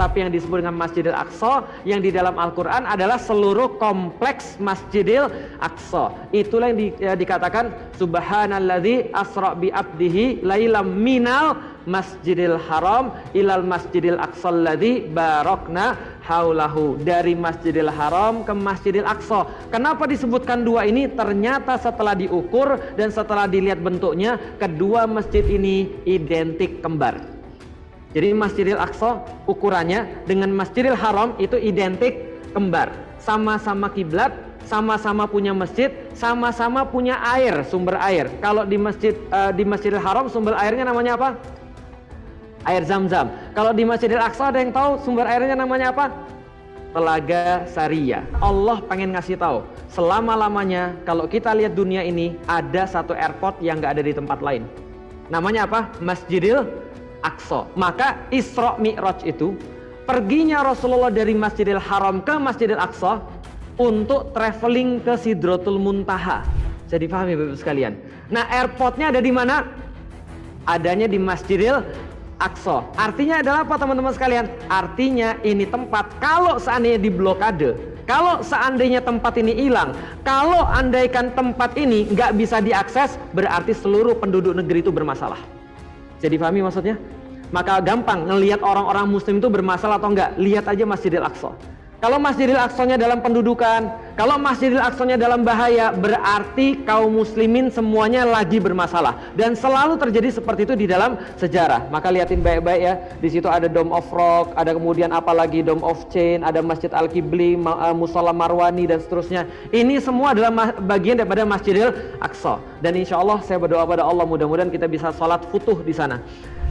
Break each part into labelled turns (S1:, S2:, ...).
S1: Tapi yang disebut dengan Masjidil Aqsa yang di dalam Al-Quran adalah seluruh kompleks Masjidil Aqsa. Itulah yang dikatakan Subhanalladzi asra bi abdihi lailam minal Masjidil Haram ilal Masjidil Aqsa alladzi barakna haulahu. Dari Masjidil Haram ke Masjidil Aqsa. Kenapa disebutkan dua ini? Ternyata setelah diukur dan setelah dilihat bentuknya, kedua masjid ini identik kembar. Jadi Masjidil Aqsa ukurannya dengan Masjidil Haram itu identik kembar. Sama-sama kiblat, sama-sama punya masjid, sama-sama punya air, sumber air. Kalau di Masjidil Haram sumber airnya namanya apa? Air Zam-Zam. Kalau di Masjidil Aqsa ada yang tahu sumber airnya namanya apa? Telaga Saria. Allah pengen ngasih tahu, selama-lamanya kalau kita lihat dunia ini ada satu airport yang nggak ada di tempat lain. Namanya apa? Masjidil Aqsa. Maka Isra Mi'raj itu perginya Rasulullah dari Masjidil Haram ke Masjidil Aqsa untuk traveling ke Sidratul Muntaha. Jadi paham ya Bapak sekalian. Nah, airportnya ada di mana? Adanya di Masjidil Aqsa. Artinya adalah apa teman-teman sekalian? Artinya ini tempat kalau seandainya diblokade, kalau seandainya tempat ini hilang, kalau andaikan tempat ini nggak bisa diakses, berarti seluruh penduduk negeri itu bermasalah. Jadi pahami maksudnya? Maka gampang ngelihat orang-orang muslim itu bermasalah atau enggak, lihat aja Masjidil Aqsa. Kalau Masjidil Aqsa-nya dalam pendudukan, kalau Masjidil Aqsa-nya dalam bahaya, berarti kaum muslimin semuanya lagi bermasalah. Dan selalu terjadi seperti itu di dalam sejarah. Maka lihatin baik-baik ya. Di situ ada Dome of Rock, ada kemudian apalagi Dome of Chain, ada Masjid Al-Qibli, Musholla Marwani dan seterusnya. Ini semua adalah bagian daripada Masjidil Aqsa. Dan insya Allah saya berdoa pada Allah mudah-mudahan kita bisa sholat futuh di sana.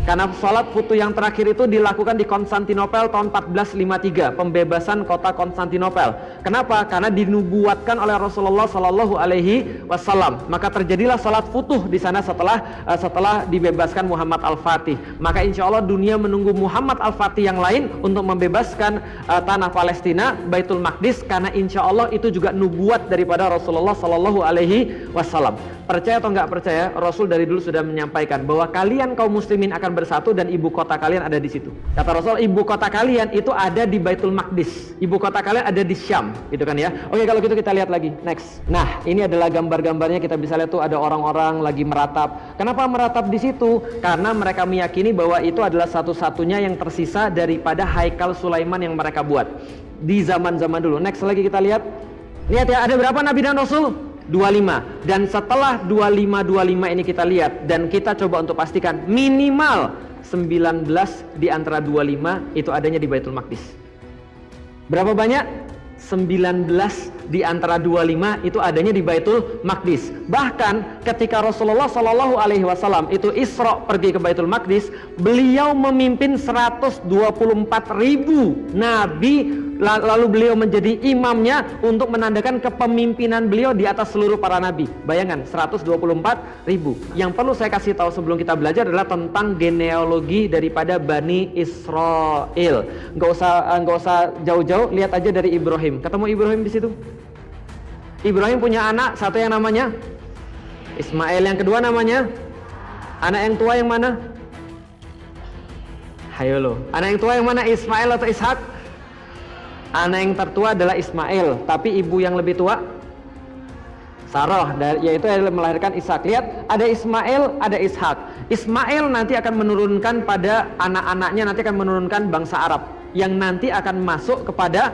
S1: Karena sholat futuh yang terakhir itu dilakukan di Konstantinopel tahun 1453, pembebasan kota Konstantinopel. Kenapa? Karena dinubuatkan oleh Rasulullah Shallallahu Alaihi Wasallam. Maka terjadilah sholat futuh di sana setelah dibebaskan Muhammad Al-Fatih. Maka insya Allah dunia menunggu Muhammad Al-Fatih yang lain untuk membebaskan tanah Palestina, Baitul Maqdis. Karena insya Allah itu juga nubuat daripada Rasulullah Shallallahu Alaihi Wasallam. Percaya atau nggak percaya, Rasul dari dulu sudah menyampaikan bahwa kalian kaum muslimin akan bersatu dan ibu kota kalian ada di situ. Kata Rasul, ibu kota kalian itu ada di Baitul Maqdis. Ibu kota kalian ada di Syam, gitu kan ya. Oke, kalau gitu kita lihat lagi. Next. Nah, ini adalah gambar-gambarnya, kita bisa lihat tuh ada orang-orang lagi meratap. Kenapa meratap di situ? Karena mereka meyakini bahwa itu adalah satu-satunya yang tersisa daripada Haikal Sulaiman yang mereka buat di zaman-zaman dulu. Next lagi kita lihat. Lihat ya, ada berapa nabi dan rasul? 25. Dan setelah 25 ini kita lihat dan kita coba untuk pastikan minimal 19 di antara 25 itu adanya di Baitul Maqdis. Berapa banyak? 19 di antara 25 itu adanya di Baitul Maqdis. Bahkan ketika Rasulullah Shallallahu Alaihi Wasallam itu Isra pergi ke Baitul Maqdis, beliau memimpin 124.000 nabi. Lalu beliau menjadi imamnya untuk menandakan kepemimpinan beliau di atas seluruh para nabi. Bayangkan 124.000. Yang perlu saya kasih tahu sebelum kita belajar adalah tentang genealogi daripada Bani Israel. Nggak usah jauh-jauh, lihat aja dari Ibrahim. Ketemu Ibrahim di situ? Ibrahim punya anak, satu yang namanya Ismail, yang kedua namanya, anak yang tua yang mana? Hayo lo. Anak yang tua yang mana? Ismail atau Ishak? Anak yang tertua adalah Ismail, tapi ibu yang lebih tua Sarah, yaitu yang melahirkan Ishak. Lihat, ada Ismail, ada Ishak. Ismail nanti akan menurunkan pada anak-anaknya, nanti akan menurunkan bangsa Arab yang nanti akan masuk kepada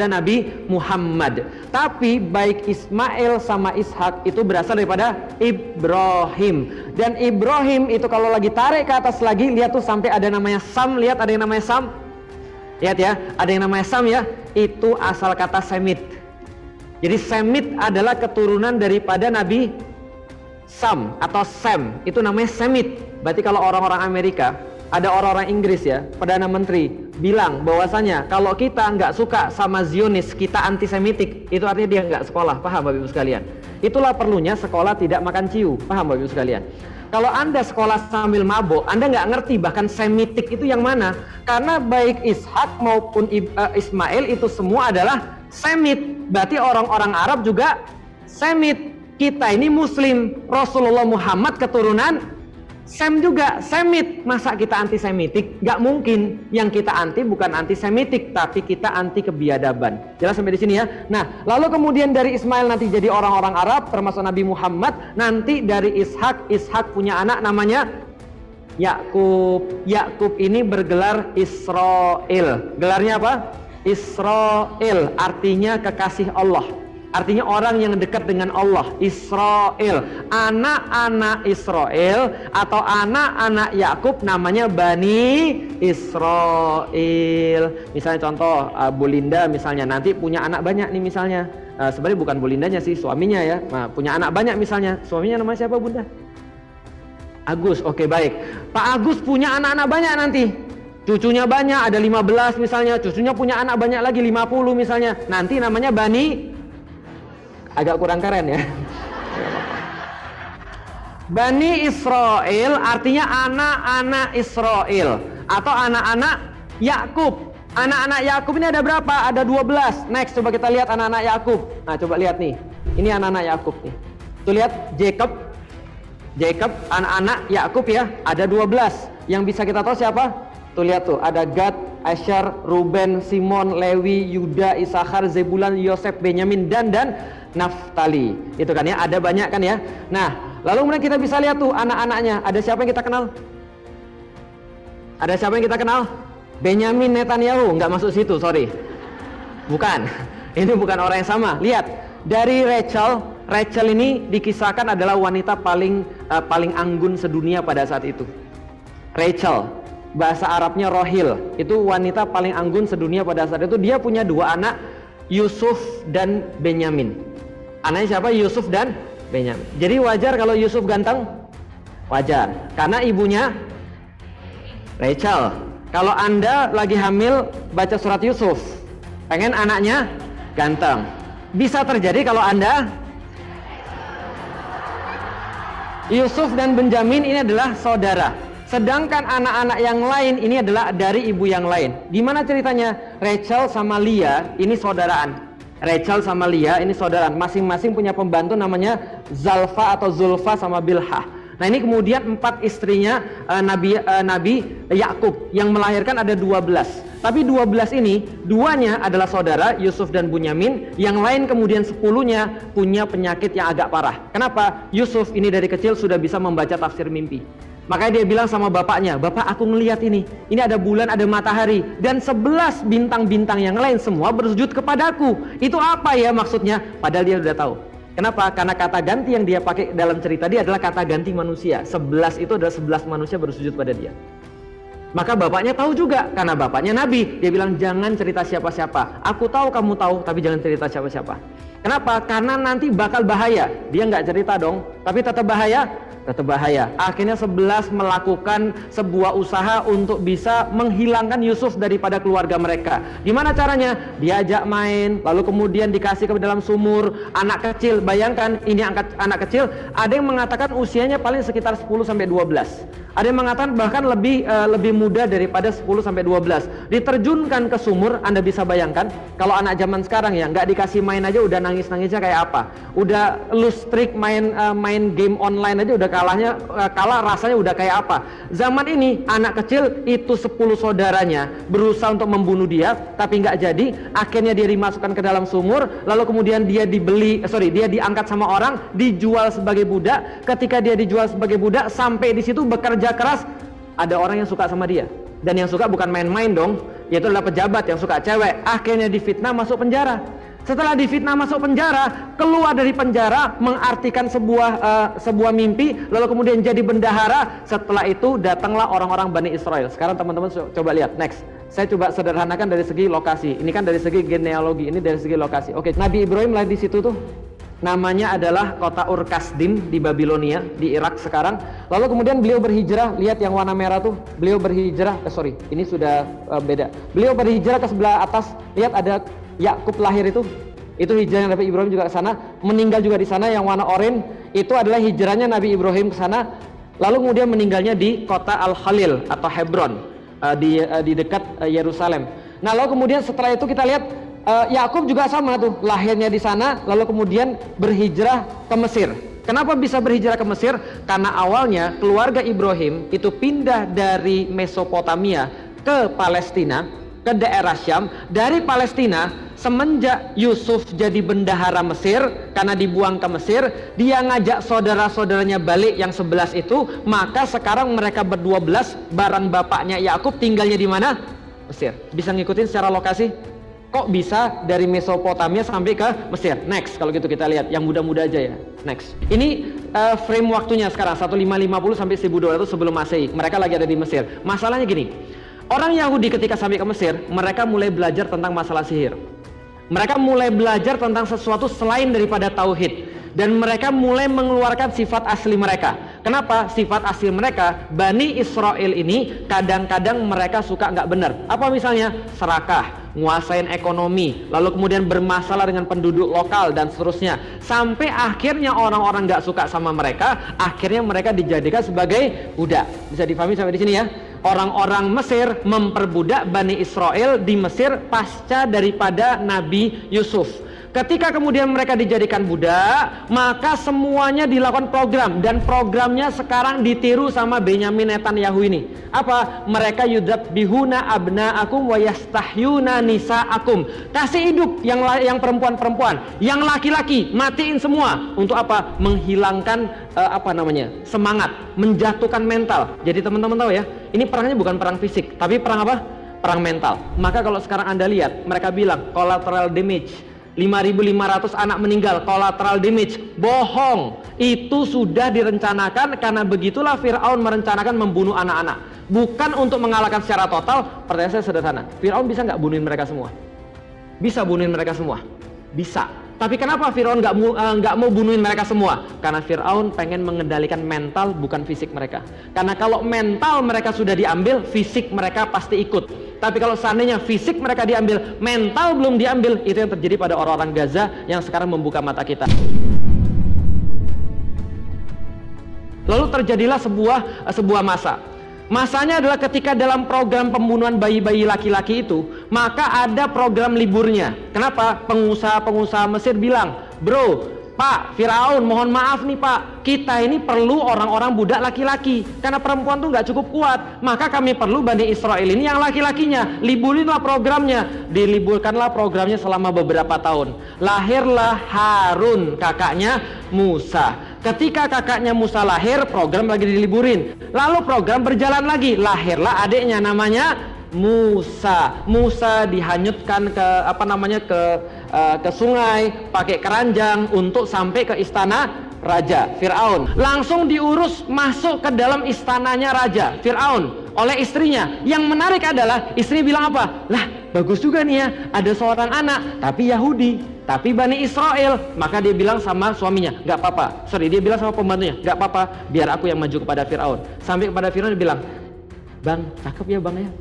S1: Nabi Muhammad. Tapi baik Ismail sama Ishak itu berasal daripada Ibrahim. Dan Ibrahim itu kalau lagi tarik ke atas lagi, lihat tuh sampai ada namanya Sam. Lihat, ada yang namanya Sam. Lihat ya, ada yang namanya Sam ya. Itu asal kata Semit. Jadi Semit adalah keturunan daripada Nabi Sam atau Sem. Itu namanya Semit. Berarti kalau orang-orang Amerika, ada orang-orang Inggris ya, Perdana Menteri bilang bahwasanya kalau kita nggak suka sama Zionis, kita antisemitik, itu artinya dia nggak sekolah. Paham Bapak Ibu sekalian? Itulah perlunya sekolah tidak makan ciu. Paham Bapak Ibu sekalian? Kalau Anda sekolah sambil mabok, Anda nggak ngerti bahkan Semitik itu yang mana. Karena baik Ishak maupun Ismail itu semua adalah Semit. Berarti orang-orang Arab juga Semit. Kita ini Muslim. Rasulullah Muhammad keturunan Sem juga, Semit. Masa kita anti-Semitik? Gak mungkin. Yang kita anti bukan anti-Semitik, tapi kita anti kebiadaban. Jelas sampai di sini ya. Nah, lalu kemudian dari Ismail nanti jadi orang-orang Arab, termasuk Nabi Muhammad. Nanti dari Ishak, Ishak punya anak namanya Yakub. Yakub ini bergelar Israel. Gelarnya apa? Israel. Artinya kekasih Allah. Artinya orang yang dekat dengan Allah. Israel. Anak-anak Israel atau anak-anak Yakub namanya Bani Israel. Misalnya contoh Bu Linda misalnya nanti punya anak banyak nih misalnya. Sebenarnya bukan Bu Lindanya sih, suaminya ya. Nah, punya anak banyak misalnya. Suaminya namanya siapa Bunda? Agus. Oke, baik. Pak Agus punya anak-anak banyak nanti. Cucunya banyak, ada 15 misalnya. Cucunya punya anak banyak lagi 50 misalnya. Nanti namanya Bani. Agak kurang keren ya. Bani Israel artinya anak-anak Israel atau anak-anak Yakub. Anak-anak Yakub ini ada berapa? Ada 12. Next, coba kita lihat anak-anak Yakub. Nah, coba lihat nih. Ini anak-anak Yakub nih. Tuh lihat Jacob. Jacob, anak-anak Yakub ya, ada 12. Yang bisa kita tahu siapa? Tuh lihat tuh, ada Gad, Asher, Ruben, Simon, Lewi, Yuda, Isakar, Zebulan, Yosef, Benyamin, dan Naftali. Itu kan ya, ada banyak kan ya. Nah, lalu kemudian kita bisa lihat tuh anak-anaknya. Ada siapa yang kita kenal? Ada siapa yang kita kenal? Benyamin Netanyahu. Nggak masuk situ, sorry. Bukan. Ini bukan orang yang sama. Lihat, dari Rachel. Rachel ini dikisahkan adalah wanita paling anggun sedunia pada saat itu. Rachel, bahasa Arabnya Rohil. Itu wanita paling anggun sedunia pada saat itu. Dia punya 2 anak, Yusuf dan Benyamin. Anaknya siapa? Yusuf dan Benyamin. Jadi wajar kalau Yusuf ganteng? Wajar. Karena ibunya Rachel. Kalau Anda lagi hamil baca surat Yusuf, pengen anaknya ganteng. Bisa terjadi kalau Anda Yusuf dan Benjamin ini adalah saudara. Sedangkan anak-anak yang lain ini adalah dari ibu yang lain. Gimana ceritanya? Rachel sama Leah ini saudaraan. Rachel sama Leah ini saudaraan. Masing-masing punya pembantu namanya Zalfa atau Zulfa sama Bilhah. Nah, ini kemudian 4 istrinya Nabi Yakub yang melahirkan ada 12. Tapi 12 ini, 2-nya adalah saudara, Yusuf dan Bunyamin. Yang lain kemudian 10-nya punya penyakit yang agak parah. Kenapa? Yusuf ini dari kecil sudah bisa membaca tafsir mimpi. Makanya dia bilang sama bapaknya, "Bapak, aku ngelihat ini ada bulan, ada matahari, dan 11 bintang-bintang yang lain semua bersujud kepadaku." Itu apa ya maksudnya? Padahal dia sudah tahu. Kenapa? Karena kata ganti yang dia pakai dalam cerita dia adalah kata ganti manusia. 11 itu adalah 11 manusia bersujud pada dia. Maka bapaknya tahu juga, karena bapaknya Nabi. Dia bilang, "Jangan cerita siapa-siapa. Aku tahu kamu tahu, tapi jangan cerita siapa-siapa." Kenapa? Karena nanti bakal bahaya. Dia nggak cerita dong, tapi tetap bahaya. Tetap bahaya. Akhirnya 11 melakukan sebuah usaha untuk bisa menghilangkan Yusuf daripada keluarga mereka. Gimana caranya? Diajak main, lalu kemudian dikasih ke dalam sumur. Anak kecil, bayangkan ini anak kecil. Ada yang mengatakan usianya paling sekitar 10-12. Ada yang mengatakan bahkan lebih muda daripada 10-12. Diterjunkan ke sumur. Anda bisa bayangkan kalau anak zaman sekarang ya nggak dikasih main aja udah nangis-nangisnya kayak apa. Udah lose streak main game online aja udah kalah rasanya udah kayak apa. Zaman ini anak kecil itu 10 saudaranya berusaha untuk membunuh dia tapi nggak jadi. Akhirnya dia dimasukkan ke dalam sumur, lalu kemudian dia dia diangkat sama orang, dijual sebagai budak. Ketika dia dijual sebagai budak, sampai di situ bekerja keras, ada orang yang suka sama dia. Dan yang suka bukan main-main dong, yaitu adalah pejabat yang suka cewek. Akhirnya difitnah masuk penjara. Setelah difitnah masuk penjara, keluar dari penjara mengartikan sebuah mimpi, lalu kemudian jadi bendahara. Setelah itu datanglah orang-orang Bani Israel. Sekarang teman-teman coba lihat next. Saya coba sederhanakan dari segi lokasi. Ini kan dari segi genealogi, ini dari segi lokasi. Oke, Nabi Ibrahim lahir di situ tuh. Namanya adalah kota Ur-Kasdim di Babilonia, di Irak sekarang. Lalu kemudian beliau berhijrah, lihat yang warna merah tuh. Beliau berhijrah, ini sudah beda. Beliau berhijrah ke sebelah atas, lihat ada Yakub lahir itu hijrahnya Nabi Ibrahim juga ke sana, meninggal juga di sana. Yang warna oranye itu adalah hijrahnya Nabi Ibrahim ke sana. Lalu kemudian meninggalnya di kota Al-Khalil atau Hebron di dekat Yerusalem. Nah, lalu kemudian setelah itu kita lihat Yakub juga sama tuh, lahirnya di sana, lalu kemudian berhijrah ke Mesir. Kenapa bisa berhijrah ke Mesir? Karena awalnya keluarga Ibrahim itu pindah dari Mesopotamia ke Palestina, ke daerah Syam. Dari Palestina, semenjak Yusuf jadi bendahara Mesir, karena dibuang ke Mesir, dia ngajak saudara-saudaranya balik yang 11 itu. Maka sekarang mereka ber-12 bareng bapaknya Yakub tinggalnya di mana? Mesir. Bisa ngikutin secara lokasi? Kok bisa dari Mesopotamia sampai ke Mesir? Next, kalau gitu kita lihat yang muda-muda aja ya. Next. Ini frame waktunya sekarang 1550 sampai 1200 sebelum Masehi. Mereka lagi ada di Mesir. Masalahnya gini. Orang Yahudi ketika sampai ke Mesir, mereka mulai belajar tentang masalah sihir. Mereka mulai belajar tentang sesuatu selain daripada tauhid. Dan mereka mulai mengeluarkan sifat asli mereka. Kenapa? Sifat asli mereka, Bani Israel ini kadang-kadang mereka suka nggak benar. Apa misalnya? Serakah, nguasain ekonomi, lalu kemudian bermasalah dengan penduduk lokal dan seterusnya. Sampai akhirnya orang-orang nggak suka sama mereka, akhirnya mereka dijadikan sebagai budak. Bisa difahami sampai di sini ya? Orang-orang Mesir memperbudak Bani Israel di Mesir pasca daripada Nabi Yusuf. Ketika kemudian mereka dijadikan budak, maka semuanya dilakukan program, dan programnya sekarang ditiru sama Benyamin Netanyahu ini. Apa? Mereka yudzabihuna abna'akum wa yastahyuna nisa'akum. Kasih hidup yang perempuan-perempuan, yang laki-laki matiin semua. Untuk apa? Menghilangkan semangat, menjatuhkan mental. Jadi teman-teman tahu ya, ini perangnya bukan perang fisik, tapi perang apa? Perang mental. Maka kalau sekarang Anda lihat, mereka bilang collateral damage, 5.500 anak meninggal, collateral damage. Bohong. Itu sudah direncanakan, karena begitulah Fir'aun merencanakan membunuh anak-anak. Bukan untuk mengalahkan secara total. Pertanyaan saya sederhana, Fir'aun bisa nggak bunuhin mereka semua? Bisa bunuhin mereka semua? Bisa. Tapi kenapa Fir'aun nggak mau bunuhin mereka semua? Karena Fir'aun pengen mengendalikan mental, bukan fisik mereka. Karena kalau mental mereka sudah diambil, fisik mereka pasti ikut. Tapi kalau seandainya fisik mereka diambil, mental belum diambil, itu yang terjadi pada orang-orang Gaza yang sekarang membuka mata kita. Lalu terjadilah sebuah masa. Masanya adalah ketika dalam program pembunuhan bayi-bayi laki-laki itu, maka ada program liburnya. Kenapa? Pengusaha-pengusaha Mesir bilang, bro, Pak, Firaun, mohon maaf nih Pak, kita ini perlu orang-orang budak laki-laki, karena perempuan tuh nggak cukup kuat. Maka kami perlu Bani Israel ini yang laki-lakinya. Liburinlah programnya. Diliburkanlah programnya selama beberapa tahun. Lahirlah Harun, kakaknya Musa. Ketika kakaknya Musa lahir, program lagi diliburin. Lalu program berjalan lagi. Lahirlah adiknya namanya Musa. Musa dihanyutkan ke sungai pakai keranjang untuk sampai ke istana raja Fir'aun. Langsung diurus masuk ke dalam istananya raja Fir'aun oleh istrinya. Yang menarik adalah istri bilang apa? Lah, bagus juga nih ya, ada seorang anak tapi Yahudi, tapi Bani Israel. Maka dia bilang sama suaminya, nggak apa-apa. Dia bilang sama pembantunya, nggak apa-apa, biar aku yang maju kepada Fir'aun. Sampai kepada Fir'aun dia bilang, bang, cakep ya bang ya.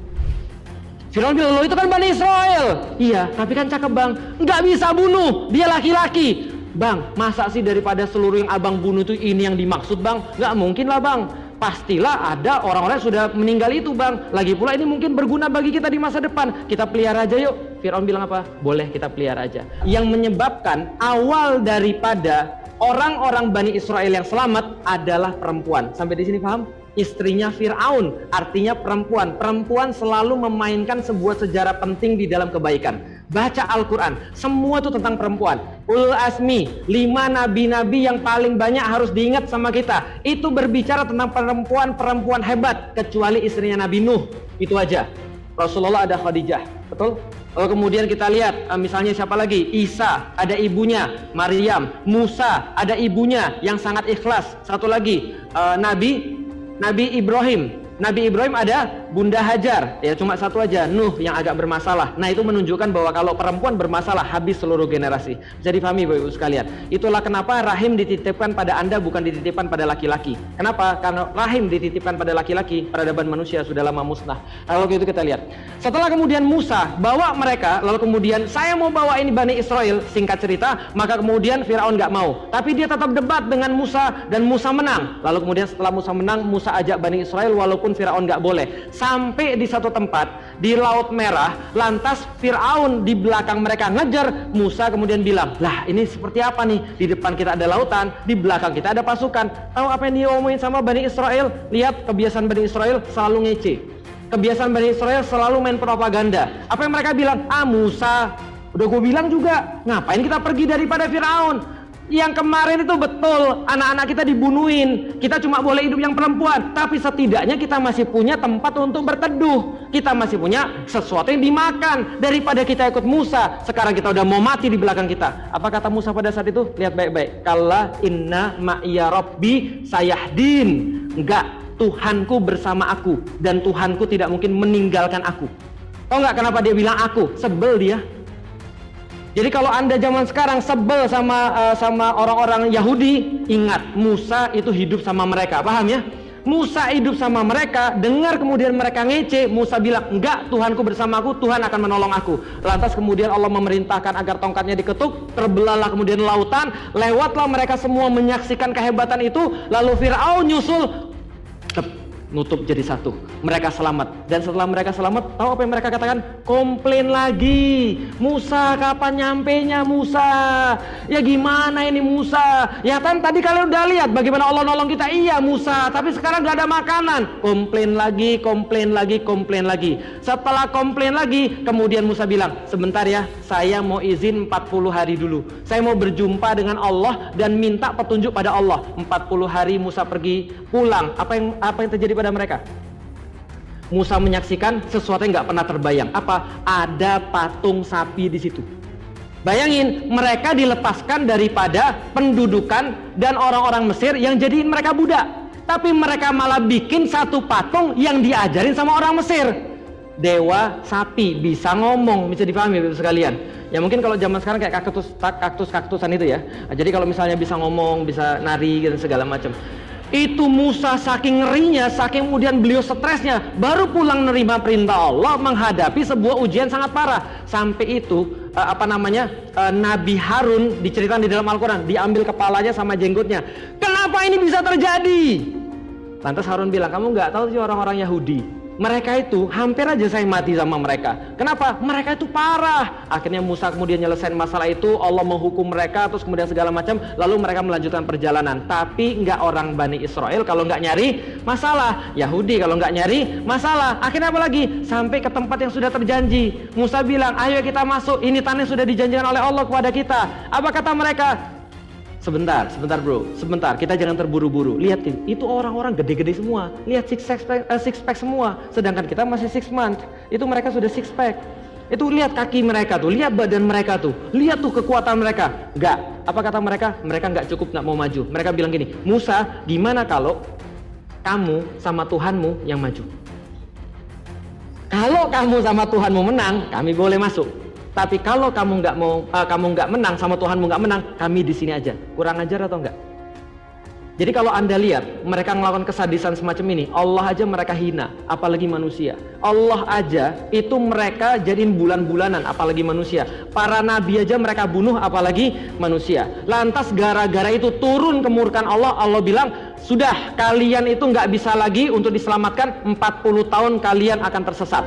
S1: Fir'aun bilang, lo itu kan Bani Israel. Iya, tapi kan cakep bang. Nggak bisa bunuh, dia laki-laki. Bang, masa sih daripada seluruh yang abang bunuh itu ini yang dimaksud bang? Nggak mungkin lah bang. Pastilah ada orang-orang yang sudah meninggal itu bang. Lagi pula ini mungkin berguna bagi kita di masa depan. Kita pelihara aja yuk. Fir'aun bilang apa? Boleh, kita pelihara aja. Yang menyebabkan awal daripada orang-orang Bani Israel yang selamat adalah perempuan. Sampai di sini paham? Istrinya Fir'aun, artinya perempuan. Perempuan selalu memainkan sebuah sejarah penting di dalam kebaikan. Baca Al-Quran, semua itu tentang perempuan. Ulul Azmi, 5 nabi-nabi yang paling banyak harus diingat sama kita, itu berbicara tentang perempuan-perempuan hebat, kecuali istrinya Nabi Nuh. Itu aja. Rasulullah ada Khadijah, betul? Lalu kemudian kita lihat, misalnya siapa lagi? Isa, ada ibunya. Maryam. Musa, ada ibunya yang sangat ikhlas. Satu lagi, Nabi Ibrahim. Nabi Ibrahim ada Bunda Hajar, ya cuma satu aja, Nuh yang agak bermasalah. Nah itu menunjukkan bahwa kalau perempuan bermasalah habis seluruh generasi. Bisa difahami Bapak Ibu sekalian. Itulah kenapa rahim dititipkan pada Anda, bukan dititipkan pada laki-laki. Kenapa? Karena rahim dititipkan pada laki-laki, peradaban manusia sudah lama musnah. Lalu itu kita lihat. Setelah kemudian Musa bawa mereka, lalu kemudian saya mau bawa ini Bani Israel, singkat cerita, maka kemudian Firaun nggak mau. Tapi dia tetap debat dengan Musa dan Musa menang. Lalu kemudian setelah Musa menang, Musa ajak Bani Israel walaupun walaupun Firaun nggak boleh. Sampai di satu tempat di Laut Merah, lantas Firaun di belakang mereka ngejar. Musa kemudian bilang, lah ini seperti apa nih? Di depan kita ada lautan, di belakang kita ada pasukan. Tahu apa yang diomongin sama Bani Israel? Lihat kebiasaan Bani Israel selalu ngece. Kebiasaan Bani Israel selalu main propaganda. Apa yang mereka bilang? Ah Musa, udah gue bilang juga, ngapain kita pergi daripada Firaun? Yang kemarin itu betul, anak-anak kita dibunuhin, kita cuma boleh hidup yang perempuan, tapi setidaknya kita masih punya tempat untuk berteduh, kita masih punya sesuatu yang dimakan, daripada kita ikut Musa. Sekarang kita udah mau mati di belakang kita. Apa kata Musa pada saat itu? Lihat baik-baik. Kalla inna ma'iya rabbi sayahdin. Enggak, Tuhanku bersama aku, dan Tuhanku tidak mungkin meninggalkan aku. Tahu nggak kenapa dia bilang aku? Sebel dia. Jadi kalau Anda zaman sekarang sebel sama orang-orang Yahudi, ingat Musa itu hidup sama mereka, paham ya? Musa hidup sama mereka, dengar kemudian mereka ngece, Musa bilang, enggak, Tuhanku bersamaku, Tuhan akan menolong aku. Lantas kemudian Allah memerintahkan agar tongkatnya diketuk, terbelahlah kemudian lautan, lewatlah mereka semua menyaksikan kehebatan itu, lalu Firaun nyusul, nutup jadi satu. Mereka selamat. Dan setelah mereka selamat, tahu apa yang mereka katakan? Komplain lagi. Musa, kapan nyampenya Musa? Ya gimana ini Musa? Ya kan tadi kalian udah lihat bagaimana Allah nolong kita. Iya Musa, tapi sekarang gak ada makanan. Komplain lagi, komplain lagi, komplain lagi. Setelah komplain lagi, kemudian Musa bilang, sebentar ya, saya mau izin 40 hari dulu. Saya mau berjumpa dengan Allah dan minta petunjuk pada Allah. 40 hari Musa pergi, pulang. Apa yang terjadi pada mereka? Musa menyaksikan sesuatu yang nggak pernah terbayang. Apa? Ada patung sapi di situ. Bayangin, mereka dilepaskan daripada pendudukan dan orang-orang Mesir yang jadiin mereka budak. Tapi mereka malah bikin satu patung yang diajarin sama orang Mesir. Dewa sapi bisa ngomong, bisa dipahami Bapak sekalian. Ya mungkin kalau zaman sekarang kayak kaktus-kaktusan itu ya. Jadi kalau misalnya bisa ngomong, bisa nari dan segala macam. Itu Musa saking ngerinya, saking kemudian beliau stresnya, baru pulang nerima perintah Allah menghadapi sebuah ujian sangat parah. Sampai itu Nabi Harun diceritakan di dalam Al-Quran, diambil kepalanya sama jenggotnya. Kenapa ini bisa terjadi? Lantas Harun bilang, kamu nggak tahu sih orang-orang Yahudi, mereka itu hampir aja saya mati sama mereka. Kenapa? Mereka itu parah. Akhirnya Musa kemudian nyelesain masalah itu, Allah menghukum mereka, terus kemudian segala macam, lalu mereka melanjutkan perjalanan. Tapi nggak orang Bani Israel kalau nggak nyari masalah, Yahudi kalau nggak nyari masalah. Akhirnya apa lagi? Sampai ke tempat yang sudah terjanji. Musa bilang, ayo kita masuk, ini tanah yang sudah dijanjikan oleh Allah kepada kita. Apa kata mereka? Sebentar bro, sebentar, kita jangan terburu-buru. Lihat itu orang-orang gede-gede semua. Lihat six pack semua. Sedangkan kita masih 6 month. Itu mereka sudah 6 pack. Itu lihat kaki mereka tuh, lihat badan mereka tuh, lihat tuh kekuatan mereka. Enggak, apa kata mereka? Mereka nggak cukup, nggak mau maju. Mereka bilang gini, Musa, gimana kalau kamu sama Tuhanmu yang maju? Kalau kamu sama Tuhanmu menang, kami boleh masuk. Tapi kalau kamu nggak menang sama Tuhanmu nggak menang, kami di sini aja. Kurang ajar atau enggak? Jadi kalau Anda lihat mereka melakukan kesadisan semacam ini, Allah aja mereka hina, apalagi manusia. Allah aja itu mereka jadiin bulan-bulanan, apalagi manusia. Para nabi aja mereka bunuh, apalagi manusia. Lantas gara-gara itu turun kemurkaan Allah. Allah bilang, sudah kalian itu nggak bisa lagi untuk diselamatkan, 40 tahun kalian akan tersesat.